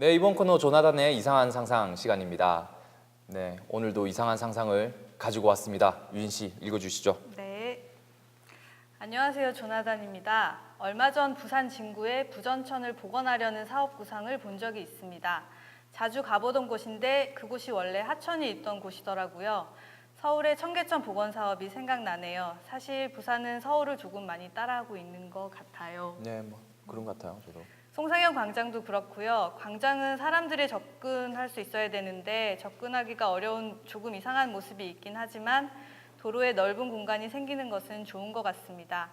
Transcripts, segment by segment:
네, 이번 코너 조나단의 이상한 상상 시간입니다. 네, 오늘도 이상한 상상을 가지고 왔습니다. 유진 씨, 읽어주시죠. 네. 안녕하세요. 조나단입니다. 얼마 전 부산 진구에 부전천을 복원하려는 사업 구상을 본 적이 있습니다. 자주 가보던 곳인데 그곳이 원래 하천이 있던 곳이더라고요. 서울의 청계천 복원 사업이 생각나네요. 사실 부산은 서울을 조금 많이 따라하고 있는 것 같아요. 네, 뭐 그런 것 같아요, 저도. 송상현 광장도 그렇고요. 광장은 사람들이 접근할 수 있어야 되는데 접근하기가 어려운 조금 이상한 모습이 있긴 하지만 도로에 넓은 공간이 생기는 것은 좋은 것 같습니다.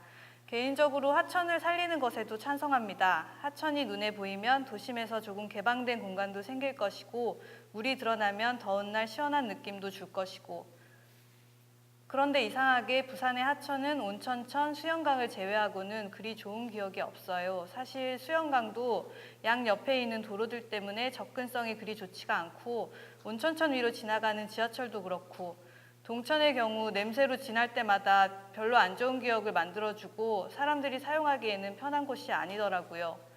개인적으로 하천을 살리는 것에도 찬성합니다. 하천이 눈에 보이면 도심에서 조금 개방된 공간도 생길 것이고 물이 드러나면 더운 날 시원한 느낌도 줄 것이고 그런데 이상하게 부산의 하천은 온천천, 수영강을 제외하고는 그리 좋은 기억이 없어요. 사실 수영강도 양 옆에 있는 도로들 때문에 접근성이 그리 좋지가 않고 온천천 위로 지나가는 지하철도 그렇고 동천의 경우 냄새로 지날 때마다 별로 안 좋은 기억을 만들어주고 사람들이 사용하기에는 편한 곳이 아니더라고요.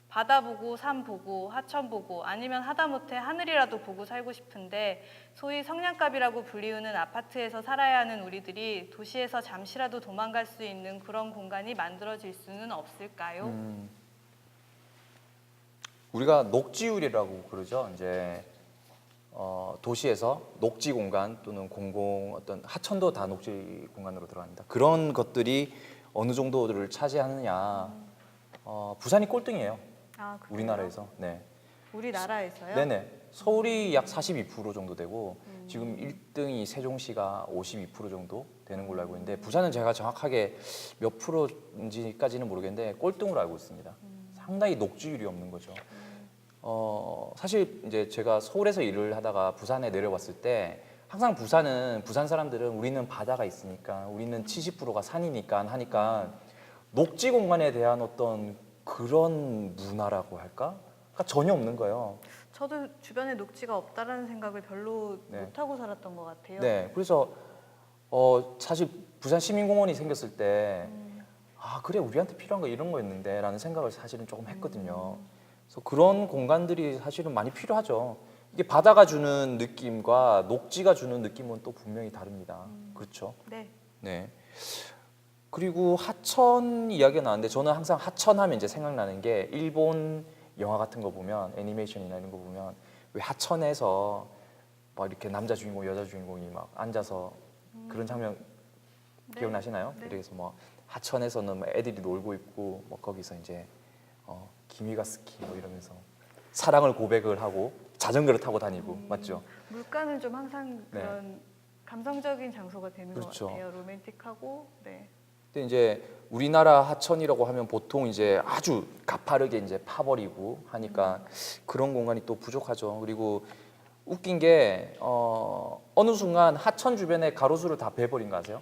바다 보고 산 보고 하천 보고 아니면 하다못해 하늘이라도 보고 살고 싶은데 소위 성냥갑이라고 불리우는 아파트에서 살아야 하는 우리들이 도시에서 잠시라도 도망갈 수 있는 그런 공간이 만들어질 수는 없을까요? 우리가 녹지율이라고 그러죠. 이제 도시에서 녹지 공간 또는 공공 어떤 하천도 다 녹지 공간으로 들어갑니다. 그런 것들이 어느 정도를 차지하느냐. 부산이 꼴등이에요. 아, 그래요? 우리나라에서. 네. 우리나라에서요? 네네. 서울이 약 42% 정도 되고 지금 1등이 세종시가 52% 정도 되는 걸로 알고 있는데 부산은 제가 정확하게 몇 프로인지까지는 모르겠는데 꼴등으로 알고 있습니다. 상당히 녹지율이 없는 거죠. 사실 이제 제가 서울에서 일을 하다가 부산에 내려왔을 때 항상 부산 사람들은 우리는 바다가 있으니까 우리는 70%가 산이니까 하니까 녹지 공간에 대한 어떤 그런 문화라고 할까? 전혀 없는 거예요. 저도 주변에 녹지가 없다라는 생각을 별로 네. 못하고 살았던 것 같아요. 네, 그래서 사실 부산 시민공원이 생겼을 때 아 그래 우리한테 필요한 거 이런 거였는데라는 생각을 사실은 조금 했거든요. 그래서 그런 공간들이 사실은 많이 필요하죠. 이게 바다가 주는 느낌과 녹지가 주는 느낌은 또 분명히 다릅니다. 그렇죠? 네. 네. 그리고 하천 이야기가 나왔는데 저는 항상 하천하면 이제 생각나는 게 일본 영화 같은 거 보면 애니메이션이나 이런 거 보면 왜 하천에서 막 이렇게 남자 주인공 여자 주인공이 막 앉아서 그런 장면 네. 기억나시나요? 네. 그래서 뭐 하천에서는 뭐 애들이 놀고 있고 뭐 거기서 이제 기미가 스키 뭐 이러면서 사랑을 고백을 하고 자전거를 타고 다니고 맞죠? 물가는 좀 항상 네. 그런 감성적인 장소가 되는 그렇죠. 것 같아요. 로맨틱하고 네. 근데 이제 우리나라 하천이라고 하면 보통 이제 아주 가파르게 이제 파버리고 하니까 그런 공간이 또 부족하죠. 그리고 웃긴 게 어느 순간 하천 주변에 가로수를 다 베버린 거 아세요?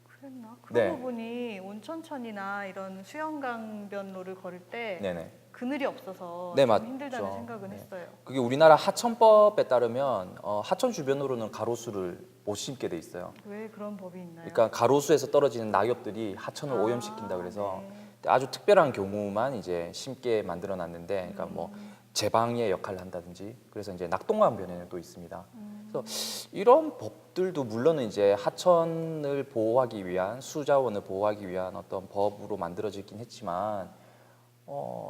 그랬나? 그러고 네. 보니 온천천이나 이런 수영강변로를 걸을 때 네네. 그늘이 없어서 네, 좀 맞죠. 힘들다는 생각은 네. 했어요. 그게 우리나라 하천법에 따르면 하천 주변으로는 가로수를 못 심게 돼 있어요. 왜 그런 법이 있나요? 그러니까 가로수에서 떨어지는 낙엽들이 하천을 아, 오염시킨다 그래서 네. 아주 특별한 경우만 이제 심게 만들어 놨는데 그러니까 뭐 제방의 역할을 한다든지 그래서 이제 낙동강변에는 또 있습니다. 그래서 이런 법들도 물론은 이제 하천을 보호하기 위한 수자원을 보호하기 위한 어떤 법으로 만들어지긴 했지만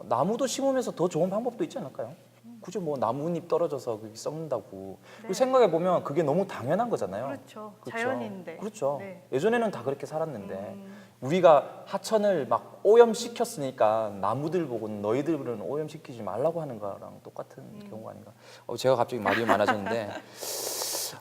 나무도 심으면서 더 좋은 방법도 있지 않을까요? 굳이 뭐 나뭇잎 떨어져서 그게 썩는다고 그리고 네. 생각해 보면 그게 너무 당연한 거잖아요. 그렇죠. 자연인데. 그렇죠. 네. 예전에는 다 그렇게 살았는데 우리가 하천을 막 오염시켰으니까 나무들 보고는 너희들은 오염시키지 말라고 하는 거랑 똑같은 경우가 아닌가. 제가 갑자기 말이 많아졌는데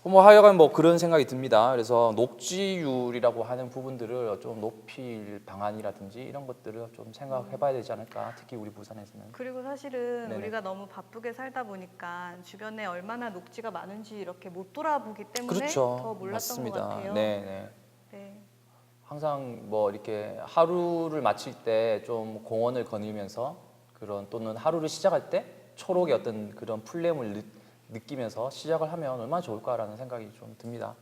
뭐 하여간 뭐 그런 생각이 듭니다. 그래서 녹지율이라고 하는 부분들을 좀 높일 방안이라든지 이런 것들을 좀 생각해봐야 되지 않을까. 특히 우리 부산에서는. 그리고 사실은 네네. 우리가 너무 바쁘게 살다 보니까 주변에 얼마나 녹지가 많은지 이렇게 못 돌아보기 때문에 그렇죠. 더 몰랐던 맞습니다. 것 같아요. 네. 네. 항상 뭐 이렇게 하루를 마칠 때 좀 공원을 거닐면서 그런 또는 하루를 시작할 때 초록의 어떤 그런 풀냄을 느끼면서 시작을 하면 얼마나 좋을까라는 생각이 좀 듭니다.